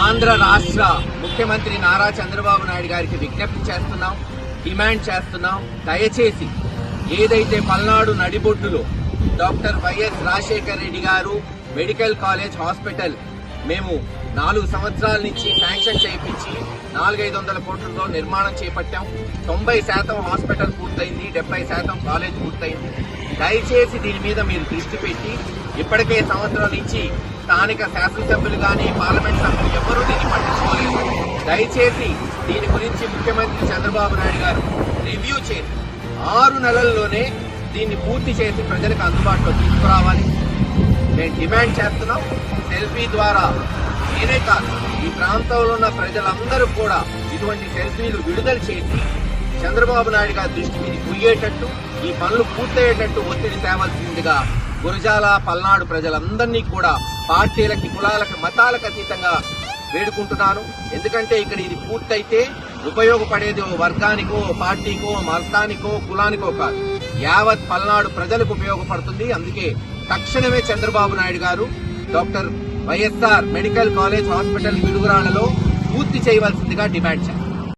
ఆంధ్ర రాష్ట్ర ముఖ్యమంత్రి నారా చంద్రబాబు నాయుడు గారికి విజ్ఞప్తి చేస్తున్నాం, డిమాండ్ చేస్తున్నాం. దయచేసి ఏదైతే పల్నాడు నడిబొడ్డులో డాక్టర్ వైఎస్ రాజశేఖర రెడ్డి గారు మెడికల్ కాలేజ్ హాస్పిటల్ మేము 4 సంవత్సరాల నుంచి శాంక్షన్ చేయించి 400-500 కోట్లతో నిర్మాణం చేపట్టాం. 90% హాస్పిటల్ పూర్తయింది, 70% కాలేజ్ పూర్తయింది. దయచేసి దీని మీద మీరు దృష్టి పెట్టి, ఇప్పటికే సంవత్సరం నుంచి స్థానిక శాసనసభ్యులు కానీ పార్లమెంట్ సభ్యులు ఎవరూ దీన్ని పట్టించుకోలేదు. దయచేసి దీని గురించి ముఖ్యమంత్రి చంద్రబాబు నాయుడు గారు రివ్యూ చేసి 6 నెలల్లోనే దీన్ని పూర్తి చేసి ప్రజలకు అందుబాటులో తీసుకురావాలి మేము డిమాండ్ చేస్తున్నాం. సెల్ఫీ ద్వారా నేనే కాదు, ఈ ప్రాంతంలో ఉన్న ప్రజలందరూ కూడా ఇటువంటి సెల్ఫీలు విడుదల చేసి చంద్రబాబు నాయుడు గారి దృష్టి మీద పోయేటట్టు, ఈ పనులు పూర్తయ్యేటట్టు ఒత్తిడి తేవాల్సిందిగా గురజాల పల్నాడు ప్రజలందరినీ కూడా పార్టీలకి, కులాలకి, మతాలకు అతీతంగా వేడుకుంటున్నాను. ఎందుకంటే ఇక్కడ ఇది పూర్తయితే ఉపయోగపడేది ఓ వర్గానికో, పార్టీకో, మతానికో, కులానికో కాదు, యావత్ పల్నాడు ప్రజలకు ఉపయోగపడుతుంది. అందుకే తక్షణమే చంద్రబాబు నాయుడు గారు doctor YSR medical college hospital పిడుగురాళ్లలో పూర్తి చేయవలసిందిగా డిమాండ్ చేశారు.